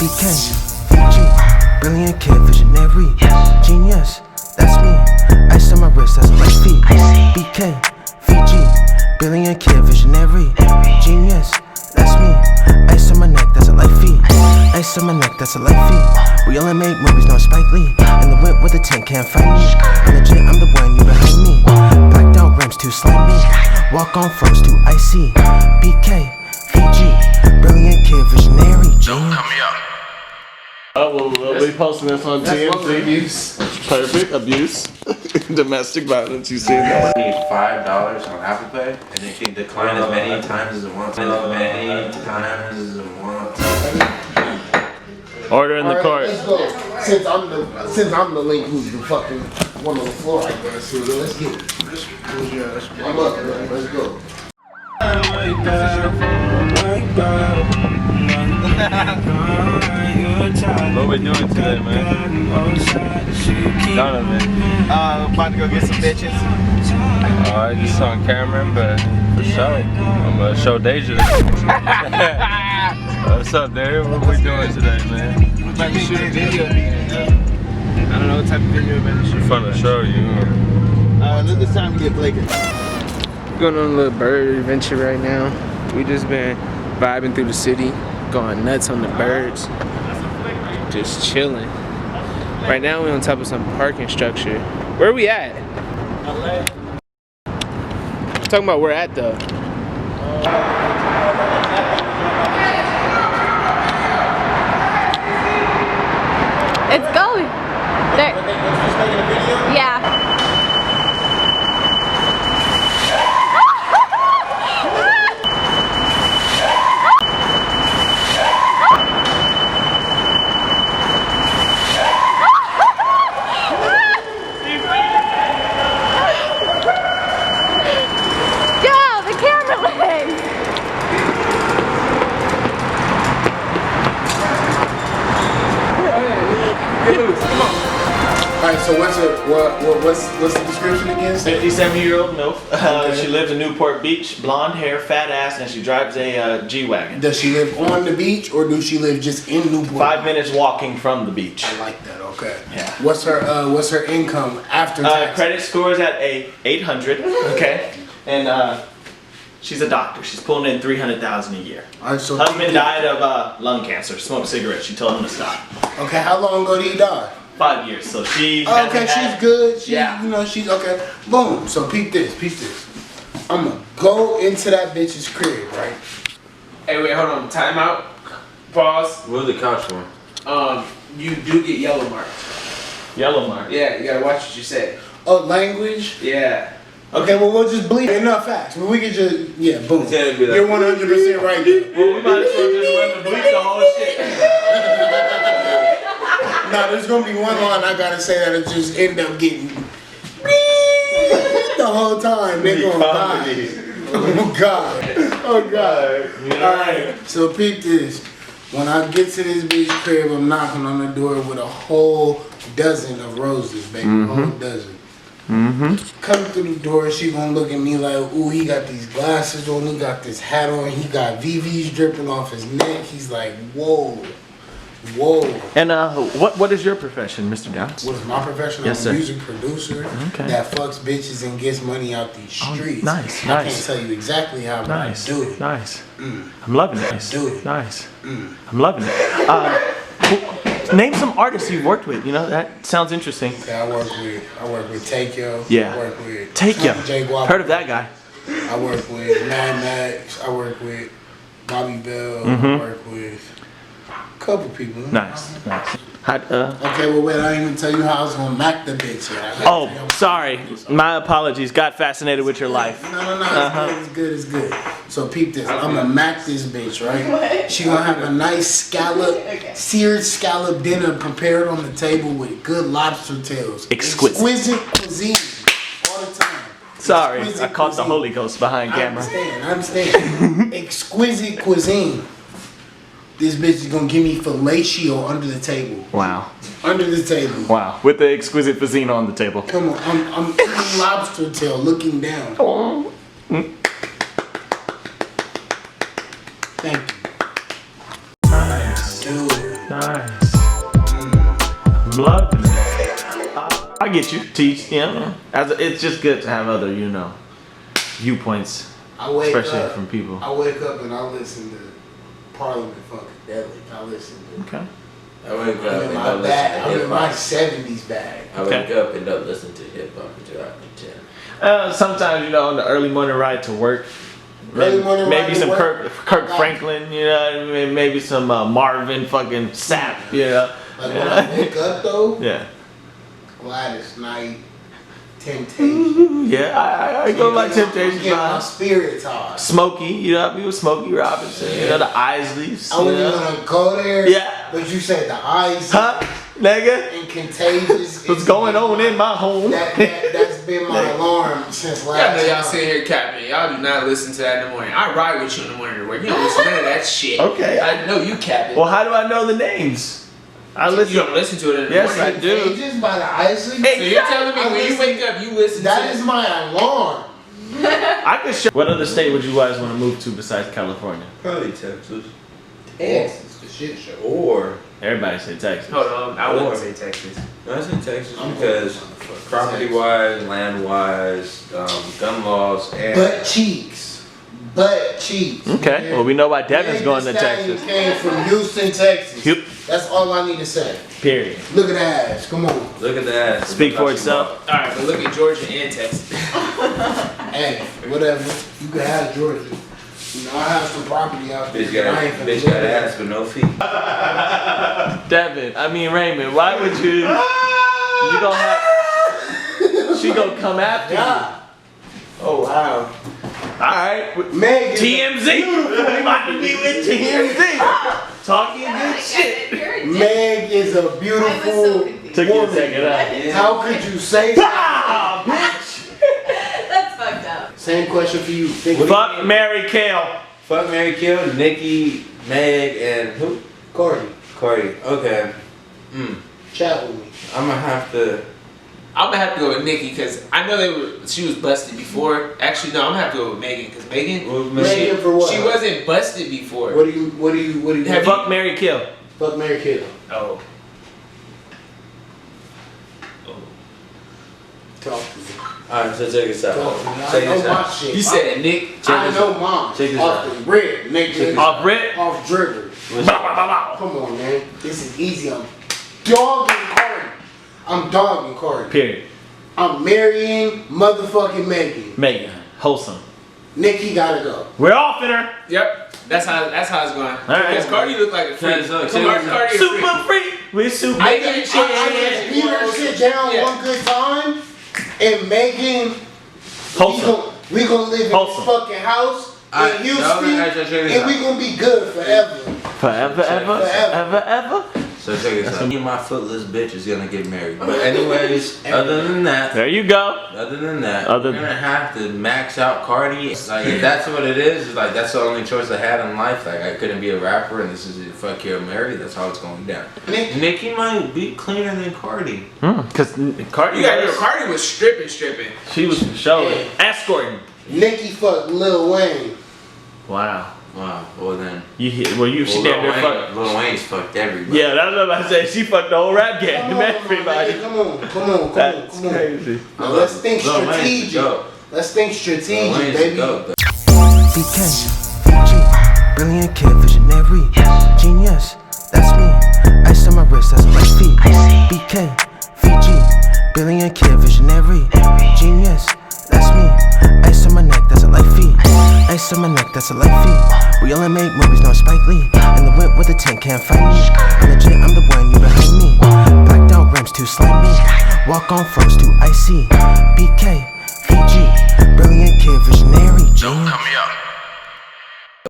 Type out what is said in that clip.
BK, Fiji, brilliant kid, visionary, genius, that's me. Ice on my wrist, that's a light feet. BK, Fiji, brilliant kid, visionary, genius, that's me. Ice on my neck, that's a light feet. Ice on my neck, that's a light feet. We only make movies, no Spike Lee. In the whip with a 10, can't fight me. I'm legit, I'm the one, you behind me. Blacked out rims, too slimy. Walk on froze, too icy. BK, Fiji, brilliant kid, visionary, genius. Oh, we'll be posting this on TMZ. Abuse. Perfect. Abuse. Domestic violence. You see that? You need $5 on Apple Pay, and it can decline as many times as it wants. Order in the cart. Let's go. Since I'm the link who's the fucking one on the floor, I guess. So let's get it. I'm up, man. Let's go. What we doing today, man? Donovan. About to go get some bitches. Alright, just on camera, but for sure. I'm gonna show Deja. What's up, Dave? What we doing today, man? We're about to shoot a video. I don't know what type of video we're about to shoot. Fun to show you. Look, it's time to get Blakey. Going on a little bird adventure right now. We just been vibing through the city, going nuts on the birds, just chilling. Right now we're on top of some parking structure. Where are we at? LA. Talking about where at though. It's going. There. Yeah. Alright, so what's the description again? 57-year-old MILF. She lives in Newport Beach, blonde hair, fat ass, and she drives a G-Wagon. Does she live on the beach or do she live just in Newport? 5 minutes walking from the beach. I like that. Okay. Yeah. What's her income after tax? Credit score is at 800. Okay. And she's a doctor. She's pulling in $300,000 a year. Alright, so Husband died of lung cancer. Smoked cigarettes. She told him to stop. Okay, how long ago did he die? 5 years. So she. Okay, she's good. Yeah. You know, she's okay. Boom. So peep this. I'm gonna go into that bitch's crib, right? Hey, wait, hold on. Time out. Pause. What was the couch for? You do get yellow marks. Yellow mark. Yeah, you gotta watch what you say. Oh, language? Yeah. Okay, well, we'll just bleep enough facts. Well, we can just, yeah, boom. It's gonna be like- You're 100% right there. Well, we might as well just run the bleep the whole shit. Now, there's gonna be one line I gotta say that'll just end up getting the whole time. They're gonna die. Oh, God. Oh, God. Alright, so peep this. When I get to this bitch crib, I'm knocking on the door with a whole dozen of roses, baby. A whole dozen. Come through the door, she gonna look at me like, ooh, he got these glasses on, he got this hat on, he got VVs dripping off his neck. He's like, whoa, whoa. And what is your profession, Mr. Downs? What is my profession? Yes, I'm a sir. music producer Okay. that fucks bitches and gets money out these streets. nice, I nice. can't tell you exactly how, but I do it. Nice. I'm loving it. Do it. Nice. I'm loving it. Name some artists you've worked with. You know, that sounds interesting. Okay, I work with Takeo. Yeah. I work with Take ya. Jay Guap. Heard of that guy? I work with Mad Max. I work with Bobby Bell. I work with a couple people. Nice. Nice. Okay, well, wait, I didn't even tell you how I was gonna mac the bitch yet. Oh, sorry. My apologies. Got fascinated with your life. No, it's good. So peep this. I'm gonna mac this bitch, right? She gonna have a nice seared scallop dinner prepared on the table with good lobster tails. Exquisite. Cuisine all the time. Sorry, Exquisite I caught the cuisine. Holy Ghost behind I camera. understand. Exquisite cuisine. This bitch is gonna give me fellatio under the table. Wow. Under the table. Wow. With the exquisite cuisine on the table. Come on, I'm eating lobster tail, looking down. Thank you. Do it. Nice. Loving it. I get you. Teach, you know. It's just good to have other, you know, viewpoints, I wake especially up, from people. I wake up and I listen to Parliament Funkadelic. I listen to. Okay. I wake up I'm in and my don't listen bag. to I'm hip in my hop. 70s bag. I wake up and don't listen to hip hop until after 10. Sometimes, you know, on the early morning ride to work, Early morning maybe ride to some work? Kirk Franklin, you know what I mean? Maybe some Marvin fucking Sapp, you know? Like when I wake up though, Yeah. Gladys Knight, Temptation. Yeah, I go like Temptations. Get my Vibe. spirits high. Smokey, you know, people Smokey Robinson, you know, the Isleys. I You wasn't know? gonna go there. Yeah. But you said the ice Huh? Nigga? and Contagious. What's is- going on in my home? That's been my alarm since Y'all last know y'all time. sitting here capping. Y'all do not listen to that in the morning. I ride with you in the morning to work. You don't listen to none of that shit. Okay. I know you capping. Well, how do I know the names? I You listen. don't listen to it in the Yes, morning. I do. Contagious by the Isley. So you're telling me I when you listen- wake up, you listen That to is my alarm. I could show. What other state would you guys want to move to besides California? Probably Texas. Texas, the shit show. Or, Everybody said Texas. Hold on, I wouldn't Or- say Texas. no, I say Texas I'm because going property wise, land wise, gun laws, and. Butt cheeks. Butt cheeks. Okay. Well, we know why Devin's Meg going Thee to Stallion Texas. Came from Houston, Texas. Yep. That's all I need to say. Period. Look at the ass. Come on. Look at that. Speak for itself. Alright, but look at Georgia and Texas. Hey, whatever. You can have Georgia. You know, I have some property out there. Bitch but I got, ain't finna bitch live got there. ass but no feet. Devin, I mean Raymond, why would you? You gonna have? She gonna come after you. Yeah. Oh wow. All right. Meg is TMZ. We about to be with TMZ. Talking good shit. Meg is a beautiful Took you a woman. second, huh? How could you say that? Ah, bitch. That's fucked up. Same question for you. Think Fuck, Mary, Kill. Fuck, Mary, Kill, Nicki, Meg, and who? Cardi. Cardi. Okay. Chat with me. I'm gonna have to. I'm gonna have to go with Nicki because I know she was busted before. Actually, no, I'm gonna have to go with Megan because Megan, Megan for what? she wasn't busted before. What do you Have Fuck, Mary, Kill. Fuck Mary Kill. Oh. Talk to me. Alright, so check this out. Talk to me. I Check know this my out. shit. You said it, Nick. I know mine. Check this off out. the red, nigga. Off Brit. Off dribble. Bow, bow, bow, bow. Come on, man. This is easy. I'm dogging Cardi. I'm dogging Cardi. Period. I'm marrying motherfucking Megan. Megan. Wholesome. Nicki gotta go. We're off in her. Yep. That's how it's going. right. Because Cardi look like a freak. Check this out, Come check on, this out. Cardi a freak. Super free. We're super. I I just beat her shit down Yeah. one good time, and Megan, Wholesome. we gonna live in Wholesome. this fucking house Alright, in no, Houston, check this and out. we gonna be good forever. Forever, ever, Forever. ever. So check this out. Me and my footless bitch is gonna get married. But anyways, other than that, There you go. Other than that, Other- we're gonna have to max out Cardi. Like, if that's what it is, it's like that's the only choice I had in life. Like, I couldn't be a rapper, and this is it. Fuck you, Mary. That's how it's going down. Nicki might be cleaner than Cardi. Because Cardi, You gotta know, Cardi was stripping. she was showing, Yeah. escorting. Nicki fucked Lil Wayne. Wow. Wow. Well then, You hit, well, you she damn near fucked. Lil Wayne's fucked everybody. Yeah, that's what I'm about to say. She fucked the whole rap game. Come on, Everybody. nigga, come on. That's Come on. crazy. Now let's think Lil Wayne's the strategic. goat. Let's think Lil strategic, Wayne's the baby. goat, though. BK, Fiji, brilliant kid, visionary, genius, that's me. Ice on my wrist, that's my feet. BK, Fiji, brilliant kid, visionary, genius, that's me. Ice on my neck, that's a life feed. Ice on my neck, that's a life feed. We only make movies, no Spike Lee. In the whip with a 10, can't find me. I'm legit, I'm the one, you behind me. Blacked out rims, too slimy. Walk on froze, too icy. BK, Fiji, brilliant kid, visionary, genius.